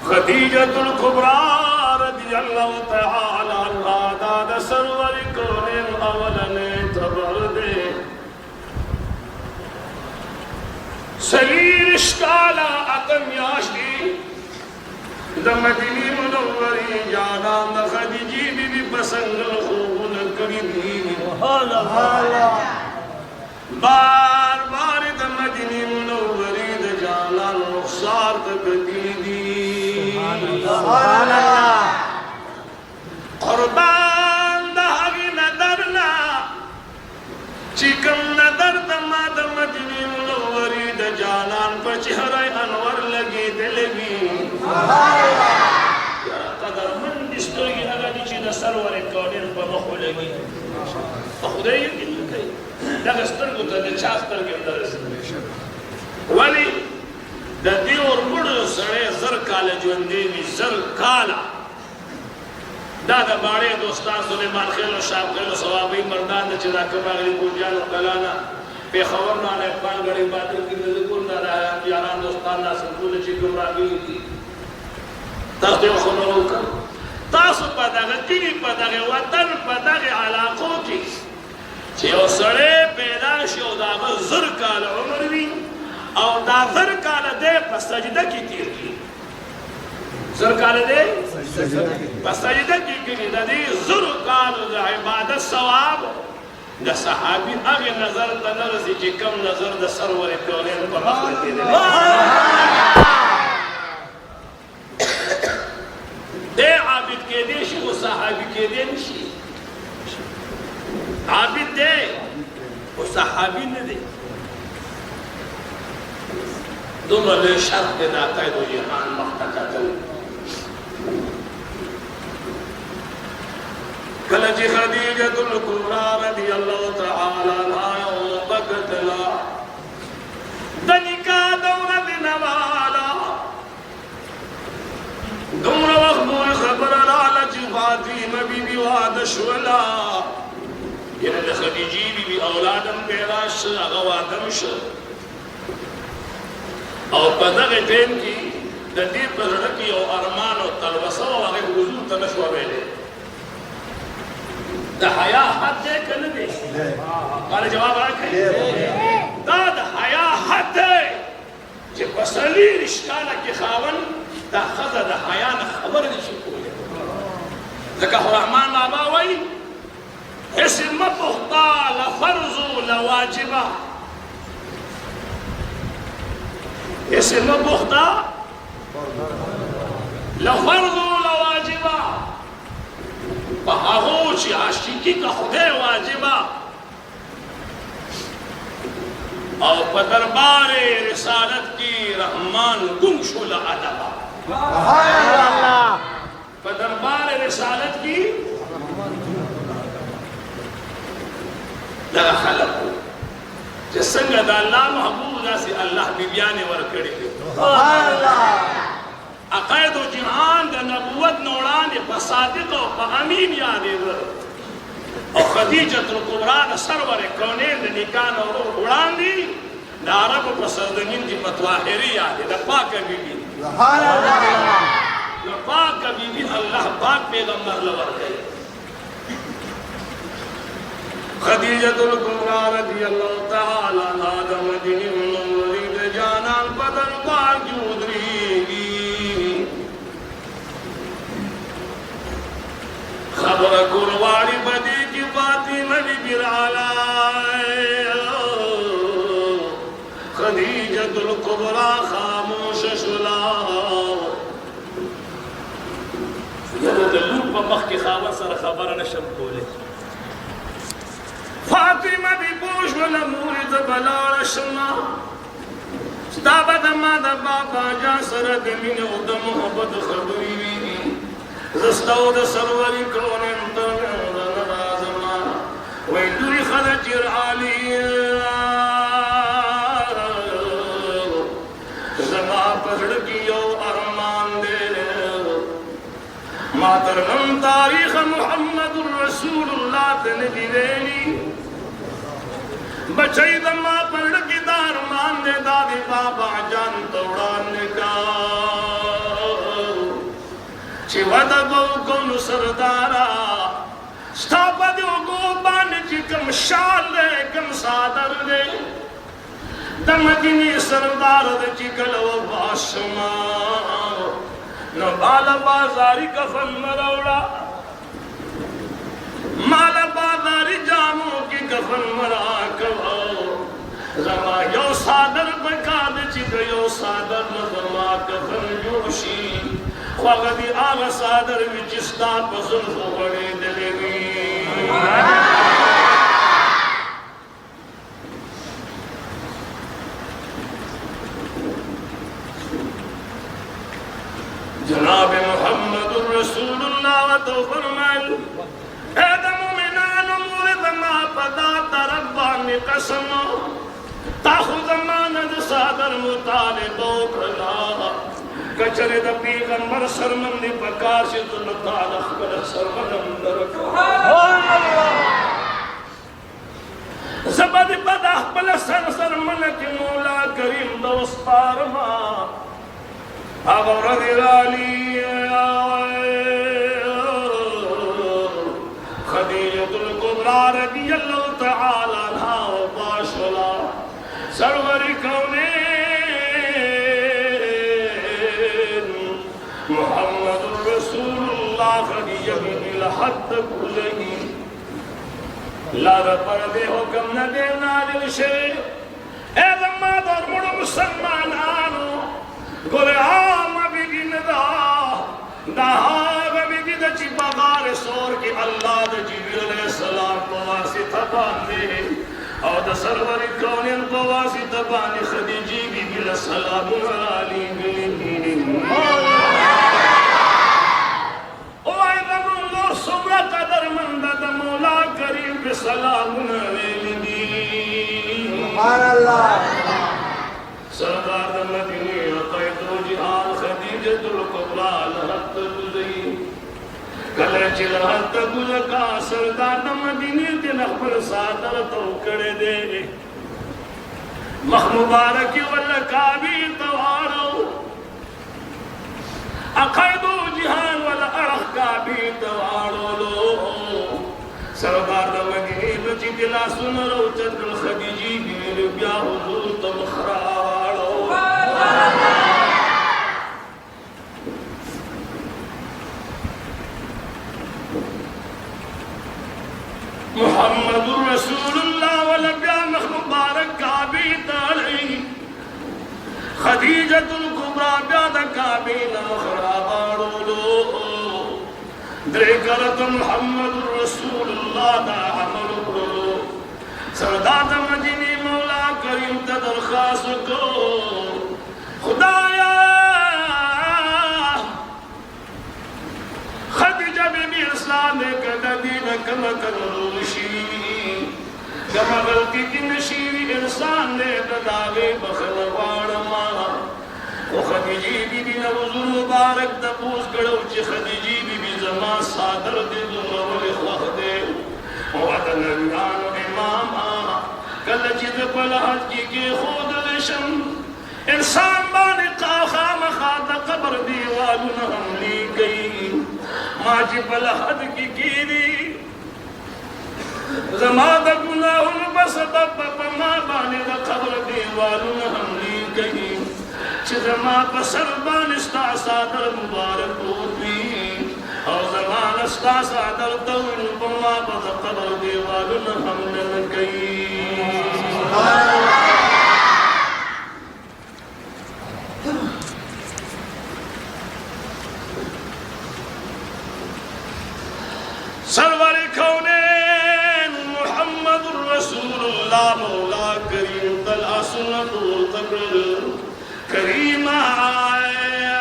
خدیجۃ الکبریٰ رضی اللہ تعالی عنہا داد سرور کونین اولن تبر دے سلیر اشکالا اتم یاشتی دا مدینی منوری جانان دا خدیجی بی بی پسنگل خوبن قریبی بار بار دا مدینی منوری دا جانان رخصار دا قدیدی سبحان اللہ قربان دا حقی ندرنا چکم ندر دا ما دا مدینی منوری دا جانان پر چہرہ انور لگی دلگی قدر من دستوگی اگر نیچی دا سرور کونین پر مخو لگی خدای یقین لکی لگستر کو تا دا چاستر کے اندر اس ولی دا دیور مڑ سڑے زر کالا جوندیوی زر کالا دا باڑے دوستان سلیمان خیل و شاب خیل و ثوابی مردان دا چیزا کباغلی پوجان و کلانا پی خورنا نے پان گڑی باتر کی نذکر نہ رہا ہے یاران دوستان ناسم کول چی گمراہی تھی تاستے و خنرو کر تاسو پداغ تینی پداغ وطن پداغ علاقوں کی چیو سڑے پیدا شو داغ زر کال عمر بھی او دا زر کال دے پس سجدہ کی تیر کی زر کال دے پس سجدہ کی کنی دا دی زر کال دا عبادت ثواب دا صحابی اگے نظر دا نرسی چی کم نظر دا سرور کونین پر مخلقی دے دے عابد کے دے شی وہ صحابی کے دے نشی عابد دے وہ صحابی نے دے دونوں لے شرط دے دا قید و جہان مختقہ دل کلچی خدیجۃ الکبریٰ رضی اللہ تعالی عنہا بکتلا دنکا دورہ دنوالا دمرا وقبول خبر لالچ فاطمہ بی بی وادش ولا یعنی خدیجی بی بی اولادم پیراش اغوادمش او پدغ ٹیم کی دندیر پزرکی او ارمان و تلوسا و اگر حضور تنشوہ بیلے دا حیاء حد دے کر دے مارے جواب آکھے دا حیاء حد دے چی بسلی رشکانا کی خاون دا خضا دا حیاء نا خبر دی شکوئے لکہ رحمان بابا وی اسم بختا لفرض لواجبہ اسم بختا لفرض لواجبہ بہاہو چی عاشقی کا خدے واجبہ اور پدربار رسالت کی رحمان گم شل عدبہ پدربار رسالت کی لگا خلق ہو جس سنگا دا اللہ محبوب دا سے اللہ بیبیانے ورکڑے عقائد و جہان دا نبوت نوڑان پا صادق و پا امین یادے در اور خدیجۃ الکبریٰ دا سرور کونین دا نکان اور اڑان دی دا عرب پا سردمین دی متواہری یادے دا پاک بی بی دا پاک بی بی اللہ پاک پیغمبر لور گئے خدیجۃ الکبریٰ رضی اللہ تعالی عنہا دا مدینی منوری دا جانان بدن پاک جودری گی خبر قربانی بدی کی فاطمہ بی بی العلائے خدیجۃ الکبریٰ خاموش شلا یہ دلوک پا مخ کی خاور سر خبر نشم کولے فاطمہ بی پوش ولا مورد بلار شما ستابا دما دا بابا جا سرد من او دا محبت خبری وی زستاو دا سروری کونن تنین دا نرازما ویدوری خدجر علی زما پسڑکی یو ارمان دے ماترنم تاریخ محمد الرسول اللہ تنگی دینی بچائی دما پڑکی دار مان دے دادی بابا جان توڑان کا چی ودا گو کن سردارا ستاپا دیو گو بان چی کم شال دے کم سادر دے دمدینی سردار دے چی کلو باشما نو بالا بازاری کفن مروڑا مالا بازاری جاموں کی کفن مرا کبھو زما یو سادر بکاد چی یو سادر نظما کفن جوشی خواگدی آغا سادر وچستا پسن خوڑے دلگی جناب محمد رسول اللہ و تو فرمائل اے دا مومنان مورد ما پدا تربانی قسم تاخو زماند صادر مطالب اکرلا کچر دا پیغمبر سرمندی پکاشی ذلطال اخبر سرمند رکھا زبد پدا اخبر سرمند مولا کریم دوست پارما اغرد رالی خدیجت القبرى رضی اللہ تعالی عنہ و باشلا سرور کونین محمد رسول اللہ خدیجہ بن الحد کلہی لارا پردے حکم نہ دینا دلشے اے زماد اور مڑو مسلمانانو گورے آم ابھی بھی ندا دہاغ ابھی بھی دا چی بغار سور کی اللہ دا جبریل علیہ السلام کو واسطہ باندے اور دا سرور کونین کو واسطہ باندے خدیجی بی بی السلام علی بلی او آئی دمونگو سمرہ قدر مندہ دا مولا کریم بی سلام علی سبحان اللہ سردار مدینی عقیدو جہان خدیجت القبرى لحت گزئی کلچ لحت گزکا سردار مدینی تین اخبر سادر تو کڑے دے مخمبارکی والکابی توارو عقیدو جہان والارخ کابی توارو لو سردار مدینی بچی دلا سن رو چند خدیجی بیر بیا حضور تم خراڑو محمد رسول اللہ ولبیا مخبارک کعبی تالی خدیجت القبرى بیاد کعبی نمخراباڑو لو درکرت محمد رسول اللہ دا عمل کرو سرداد مدینی مولا کریم تا درخواست کو خدایا خدیجہ بی بی اسلام کدہ دین کم کنروشی کم غلطی کی نشیری انسان نے دداوے بخل وارما و خدیجی بی بی نوزو مبارک دپوس گڑو چی خدیجی بی بی زمان سادر دے دنوال خوخ دے وعدن انگان اماما کل چیز پلحت کی کے خود لشم انسان بانے قاخا مخاد قبر دیوالن ہم لی گئی ماجی پلحت کی دی زمان دا گناہن بس بابا ما بانے دا قبر دیوالن ہم لی گئی چھ زمان پسر بانستا سادر مبارک ہوتی اور زمان استا سادر طول بما بدا قبر دیوالن ہم لگئی سرور کونین محمد رسول اللہ مولا کریم طلع سنت القبر کریم آیا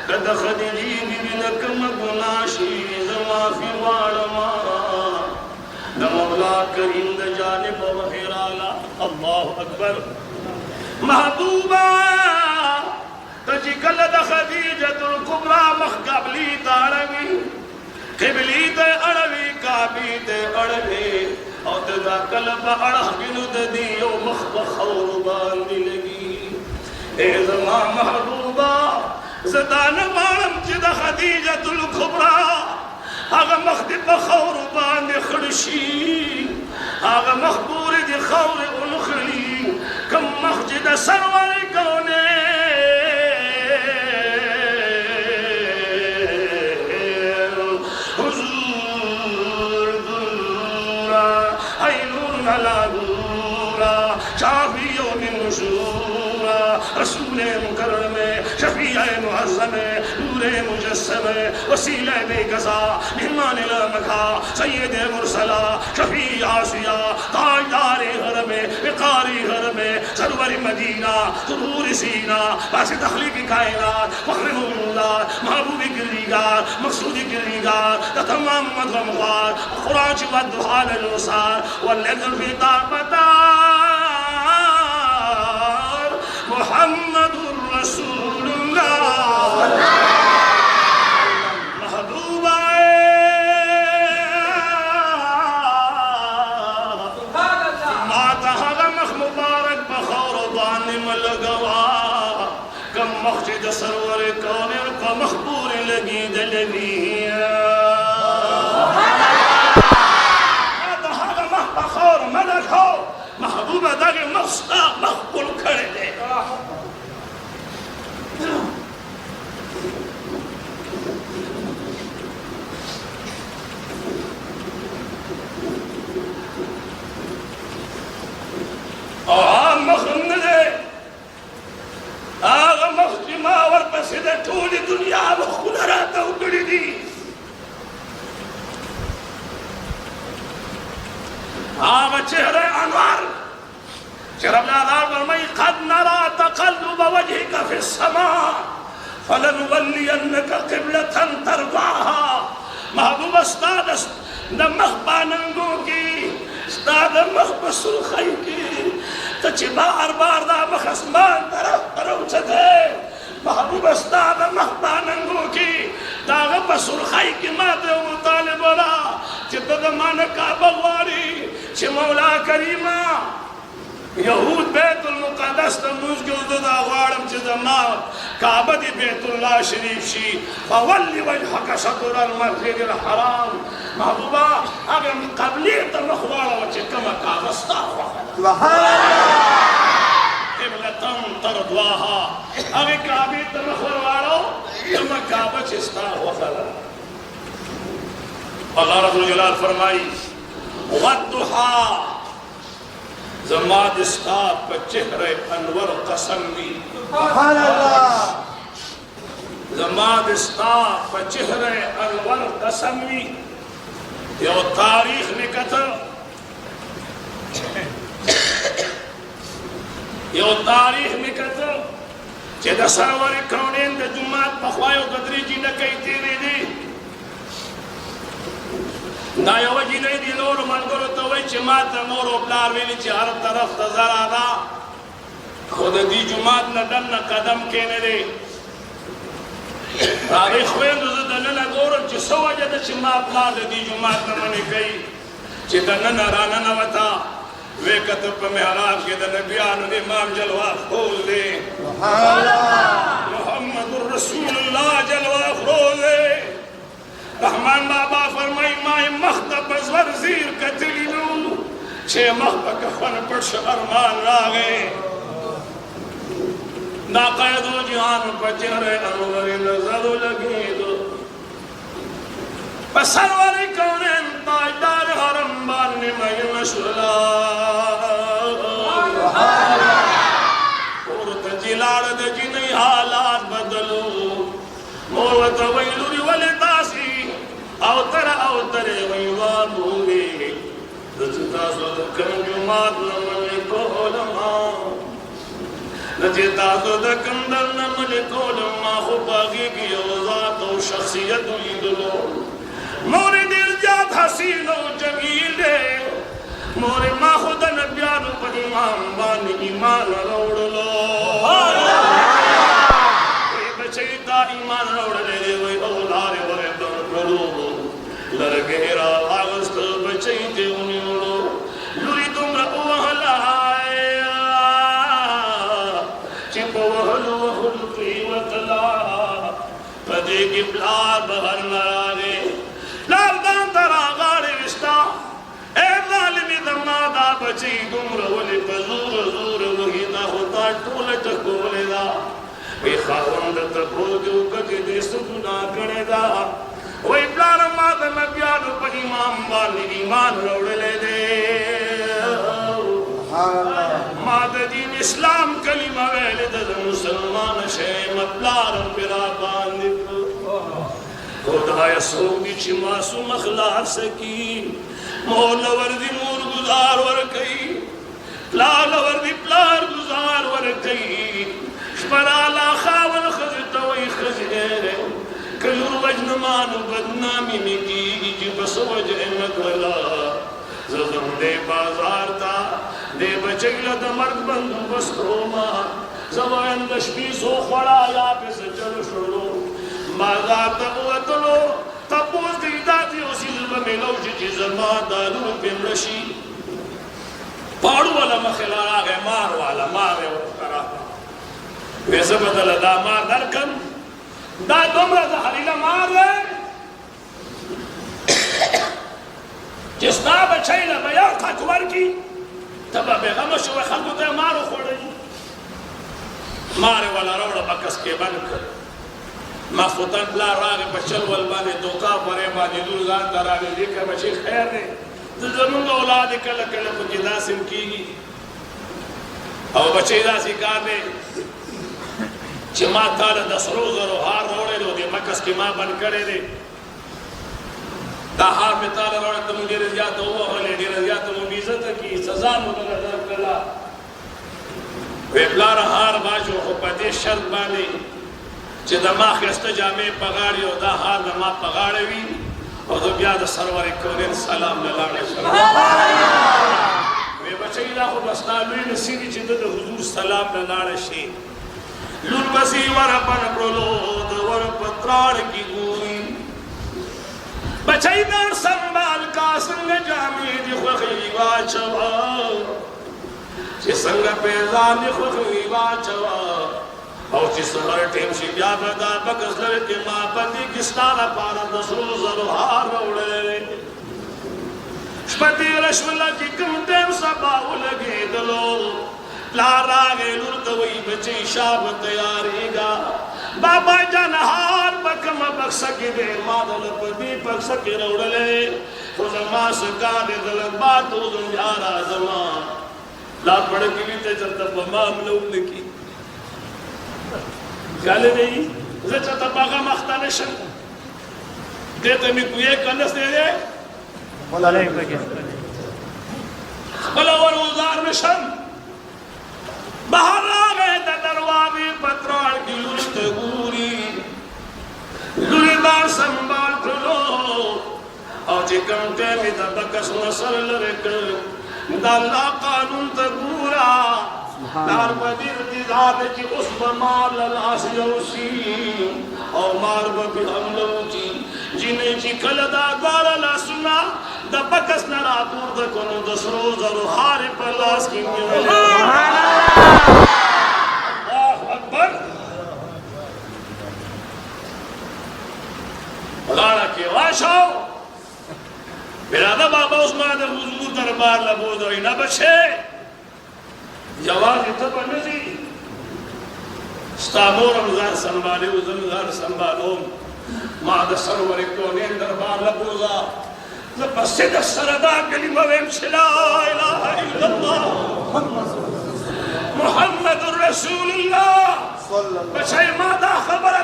قد خدیجی بنکم گناشی زما فی وارما مولا کریم دا جانب وحیرالا اللہ اکبر محبوبا تجی کلد خدیجت القبرى مخقبلی تاروی قبلی تے اڑوی کعبی تے اڑوی اور دا قلب اڑھ گنو دیو مخبخور باندی لگی اے زمان محبوبا زدان مالم چې د خدیجة الکبرى هغه مخ دې په خاورو باندې خړ شي، هغه مخ پورې د خاورې ونخلي، کوم مخ چې د سرور کونین حضور دورا ای نور علی نورا شافی یوم نشورا رسول مکرم شفیع معظم نور مجسم وسیلہ بے گزا مہمان لامکا سید مرسلہ شفیع آسیہ تاجدار حرم وقاری حرم سرور مدینہ ظہور سینہ باعث تخلیق کائنات فخر موجودات محبوب گریگار مقصود گریگار تمام مدغمغار قرآن چوات دخال الوصار واللذر فی طاقتار محمد رسول اللہ محبوب ماتا غمخ مبارک بخور بان ملگوا کم مخجد سرور کونر کا مخبور لگی دلوی ماتا غمخ بخور ملگ ہو محبوب داغ مخصا مخبول کھڑے دے اور مخن دے آغا مخجمہ ورپسد تولی دنیا مخون راتا اکڑی دی آغا چہرے انوار چرب لادار برمائی قد نرا تقلب وجهك في السماء فلنولینک قبلة ترضاها محبوب استاد نمخ باننگو کی استاد مخ بسرخی کی تچی بار بار دا مخ اسمان طرف پروچت ہے محبوب استاد مخ باننگو کی داغ بسرخی کی مات و طالب ولا چی تدمان کعبہ غواری چی مولا کریمہ یہود بیت المقدس تموز گلدو دا غوارم چی زمان کعبہ دی بیت اللہ شریف شی فولی وجحک شطر المسجد الحرام محبوبہ اگر قبلی تمخوارا وچی کما کعبہ استاغوا قبلتاً ترضواها اگر کعبی تمخوارا کما کعبہ چی استاغوا اللہ رب الجلال فرمائی وَالدُّحَا زماد استاد پہ چہر انور قسم بھی سبحان اللہ زماد استاد پہ چہر انور قسم بھی یہ تاریخ میں کتر چہ دا سرور کونین دا جماعت بخوائی و قدری جی نکئی تیری دی دا یو جی نہیں دی نور منگرو توی چی مات نور و پلار ویلی چی ہر طرف تظر آدھا خود دی جماعت ندن قدم کینے دی آگئی خوین دو دنن گورم چی سو وجہ دا چی ما پلار دی جماعت نمانی کئی چی دنن رانن وطا وے کتب پہ محراب کے دا نبیانو دی امام جلوہ خول دے محمد الرسول اللہ جلوہ خول دے رحمان بابا فرمائی مائی مختب ازور زیر کتلی نو چھے مختب کفن پرش ارمان راگے نا قید و جہان پچھر انور نظر لگی دو پسرور کونین تاجدار حرم بانی میں مشغلہ اور تجلال دجی نہیں حالات بدلو موت ویلوری ولی تاسی اوتر ویوابوی دچتا سو دکن جماعت نملی کولما دچتا سو دکن دل نملی کولما خوباگی کی اوزات و شخصیت لیدلو موری دل جات حسین و جمیل دے موری ما خود نبیانو پر امام بانی ایمان روڑلو کوئی بچیتا ایمان روڑلے دے وی اولارے ورے دن کرو لرگیرا آغست بچیتے انیولو لوری تم رہو وحلا آیا چپو حلو خلقی وطلا پدے کی پلار بہر نراغے لار دان ترا غاڑے وشتا اے ظالمی دمادا بچی گمر ولی پزور زور وہی دا ہوتا ٹول ٹکولے دا اے خاوند تکو جو کجی دے سکنا کنے دا وہی پلار مادا نبیانو پا امام بالی ایمان روڑ لے دے مادا دین اسلام کلمہ ویلد دا مسلمان شیم پلارم پیرا باندک خدای سوگی چی معصوم اخلاق سکی مولا وردی مور گزار ورکی پلال وردی پلار گزار ورکی شپرالا خاون خزتوی خزیرے کلور وجنمانو بدنامی مکی جی بس وجہ مکولا زغم دے بازار تا دے بچگل دا مرد بندو بس روما زوائن دشپیسو خوڑا یا پیس چلو شروع بازار تا قوتلو تپوز دی داتی اسی زبا ملو جی زمان دارو پیمرشی پاڑو والا مخلال آگئے مار والا مارے وقترا ویسے بدل دا مار درکن دا دمرا دا حلیلہ مار رہے جس نا بچائی نا بیار خاکور کی تبا بیغمشو خلقو تے مارو خوڑی مارے والا روڑا بکس کے بند کر مخوطن پلا راگے پچل والبانے دوکا پرے بانے دور زان درانے دیکھا بچے خیر نے زمون اولاد کل کل پکی داسم کی گی او بچے داسی کارنے چھ ماں تالا 10 روز رو ہار روڑے رو دے مکس کی ماں بند کرے دے دا ہار میں تالا روڑے تمو دیر زیادہ ہوا ہولے دیر زیادہ تمو بیزت کی سزا مدر در کلا وی پلار ہار باجو خوپتے شرط بانے چھ دا ماں خیست جامع پغاڑی و دا ہار دا ماں پغاڑی وی اور دا بیاد سرور کونین سلام للانے شرط وی بچائی دا خود اسنالوی نسیدی چھ دا حضور سلام للانے شید لون بسی ورپن پرلو دا ورپترار کی گوری بچائی دار سنبال کا سنگ جامع دی خوخی واچوا چھ سنگ پیزان دی خوخی واچوا او چی سمر ٹیم شی بیا بدا بکس لرکی ماں پتی کستانا پارا 10 روز روحار روڑے شپتی رشولہ کی کم ٹیم سباو لگے دلو لارا گے لردوئی بچی شاب تیاری گا بابا جان ہار بکم بکسکی دے مادل پتی بکسکی روڑے خود ماں سکا دے دلک باتو دن یارا زمان لا پڑکی لیتے چلتا بمام لوگ لکی گالے نہیں زچتا باغا مختلشن دیتا میں کوئی ایک کنس دے دے بلا وروزار مشن بہر آگئے دا دروابی پترار کی لشت گوری لولیدار سنبال کرلو او جی کمتے میں دا بکس نصر لرکل دا اللہ قانون تا گورا دار بدیر دیدار کی اس بمار للاس یوسی او مار ببی حملو کی جنہیں جی کلدہ دارا لا سنا دا بکس نرا دور دا کنو 10 روز رو ہارے پر لاس کی میولے اللہ اکبر غارہ کے واشاو برادہ بابا عثمان حضور دربار لبو دوئی نہ بچے جواز اتبا نزی ستامور امزار سنبالی و زمزار سنبالوم ماد سرور کونین دربار لبوزا زبسد سردا کلمہ ویمش لا الہ الا اللہ محمد رسول اللہ بچائی مادا خبر